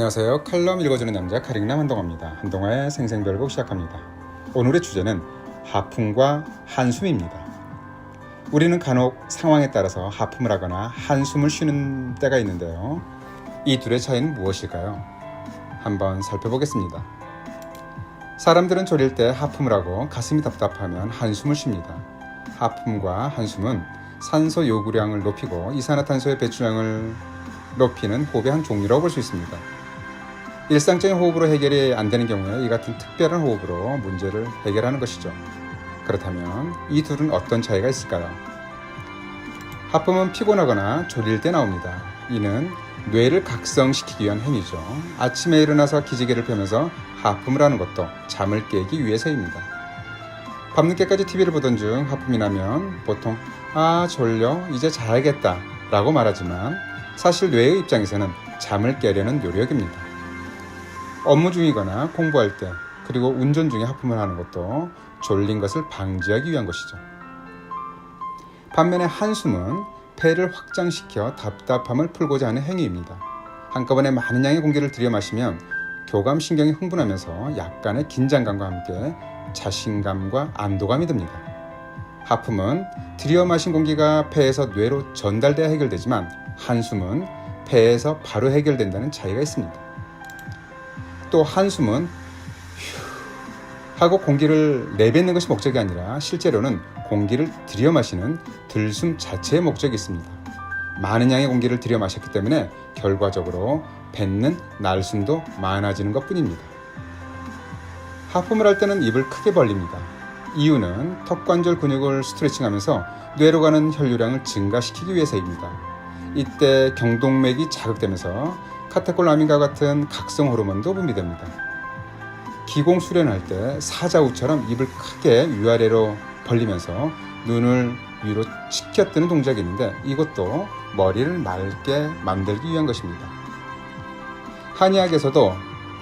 안녕하세요. 칼럼 읽어주는 남자 카링남 한동화입니다. 한동화의 생생별곡 시작합니다. 오늘의 주제는 하품과 한숨입니다. 우리는 간혹 상황에 따라서 하품을 하거나 한숨을 쉬는 때가 있는데요. 이 둘의 차이는 무엇일까요? 한번 살펴보겠습니다. 사람들은 졸릴 때 하품을 하고 가슴이 답답하면 한숨을 쉽니다. 하품과 한숨은 산소 요구량을 높이고 이산화탄소의 배출량을 높이는 호흡의 한 종류라고 볼 수 있습니다. 일상적인 호흡으로 해결이 안 되는 경우에 이 같은 특별한 호흡으로 문제를 해결하는 것이죠. 그렇다면 이 둘은 어떤 차이가 있을까요? 하품은 피곤하거나 졸릴 때 나옵니다. 이는 뇌를 각성시키기 위한 행위죠. 아침에 일어나서 기지개를 펴면서 하품을 하는 것도 잠을 깨기 위해서입니다. 밤늦게까지 TV를 보던 중 하품이 나면 보통 졸려 이제 자야겠다 라고 말하지만 사실 뇌의 입장에서는 잠을 깨려는 노력입니다. 업무 중이거나 공부할 때 그리고 운전 중에 하품을 하는 것도 졸린 것을 방지하기 위한 것이죠. 반면에 한숨은 폐를 확장시켜 답답함을 풀고자 하는 행위입니다. 한꺼번에 많은 양의 공기를 들여 마시면 교감신경이 흥분하면서 약간의 긴장감과 함께 자신감과 안도감이 듭니다. 하품은 들여 마신 공기가 폐에서 뇌로 전달돼야 해결되지만 한숨은 폐에서 바로 해결된다는 차이가 있습니다. 또 한숨은 휴 하고 공기를 내뱉는 것이 목적이 아니라 실제로는 공기를 들여 마시는 들숨 자체의 목적이 있습니다. 많은 양의 공기를 들여 마셨기 때문에 결과적으로 뱉는 날숨도 많아지는 것뿐입니다. 하품을 할 때는 입을 크게 벌립니다. 이유는 턱관절 근육을 스트레칭하면서 뇌로 가는 혈류량을 증가시키기 위해서입니다. 이때 경동맥이 자극되면서 카테콜라민과 같은 각성 호르몬도 분비됩니다. 기공 수련할 때 사자우처럼 입을 크게 위아래로 벌리면서 눈을 위로 치켜뜨는 동작이 있는데 이것도 머리를 맑게 만들기 위한 것입니다. 한의학에서도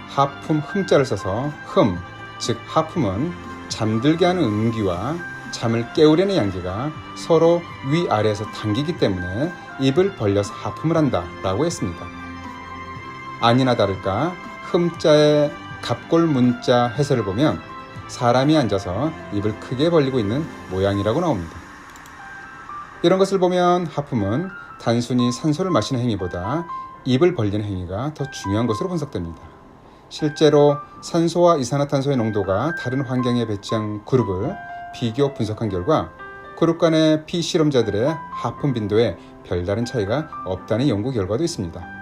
하품 흠자를 써서 흠, 즉 하품은 잠들게 하는 음기와 잠을 깨우려는 양기가 서로 위아래에서 당기기 때문에 입을 벌려서 하품을 한다 라고 했습니다. 아니나 다를까 흠자의 갑골문자 해설을 보면 사람이 앉아서 입을 크게 벌리고 있는 모양이라고 나옵니다. 이런 것을 보면 하품은 단순히 산소를 마시는 행위보다 입을 벌리는 행위가 더 중요한 것으로 분석됩니다. 실제로 산소와 이산화탄소의 농도가 다른 환경에 배치한 그룹을 비교 분석한 결과 그룹 간의 피실험자들의 하품 빈도에 별다른 차이가 없다는 연구 결과도 있습니다.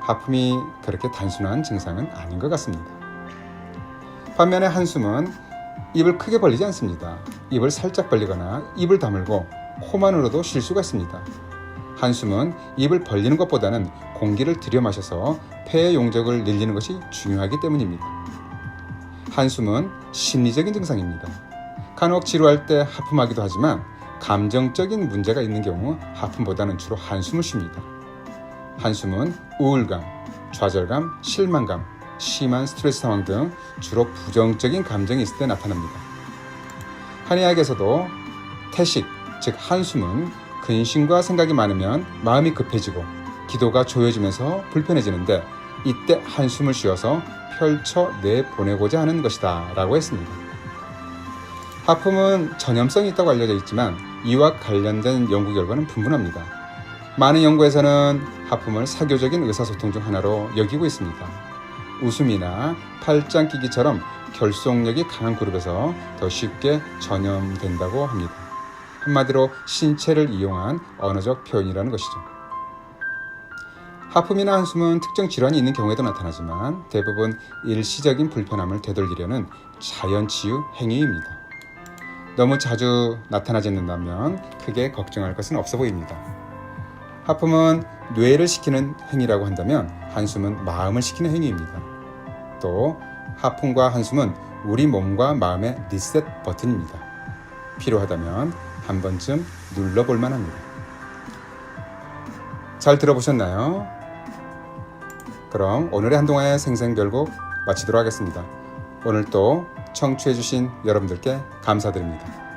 하품이 그렇게 단순한 증상은 아닌 것 같습니다. 반면에 한숨은 입을 크게 벌리지 않습니다. 입을 살짝 벌리거나 입을 다물고 코만으로도 쉴 수가 있습니다. 한숨은 입을 벌리는 것보다는 공기를 들여 마셔서 폐의 용적을 늘리는 것이 중요하기 때문입니다. 한숨은 심리적인 증상입니다. 간혹 지루할 때 하품하기도 하지만 감정적인 문제가 있는 경우 하품보다는 주로 한숨을 쉽니다. 한숨은 우울감, 좌절감, 실망감, 심한 스트레스 상황 등 주로 부정적인 감정이 있을 때 나타납니다. 한의학에서도 태식, 즉 한숨은 근심과 생각이 많으면 마음이 급해지고 기도가 조여지면서 불편해지는데 이때 한숨을 쉬어서 펼쳐 내보내고자 하는 것이다 라고 했습니다. 하품은 전염성이 있다고 알려져 있지만 이와 관련된 연구 결과는 분분합니다. 많은 연구에서는 하품을 사교적인 의사소통 중 하나로 여기고 있습니다. 웃음이나 팔짱 끼기처럼 결속력이 강한 그룹에서 더 쉽게 전염된다고 합니다. 한마디로 신체를 이용한 언어적 표현이라는 것이죠. 하품이나 한숨은 특정 질환이 있는 경우에도 나타나지만 대부분 일시적인 불편함을 되돌리려는 자연치유 행위입니다. 너무 자주 나타나지 않는다면 크게 걱정할 것은 없어 보입니다. 하품은 뇌를 시키는 행위라고 한다면 한숨은 마음을 시키는 행위입니다. 또 하품과 한숨은 우리 몸과 마음의 리셋 버튼입니다. 필요하다면 한 번쯤 눌러볼 만합니다. 잘 들어보셨나요? 그럼 오늘의 한동화의 생생별곡 마치도록 하겠습니다. 오늘 또 청취해주신 여러분들께 감사드립니다.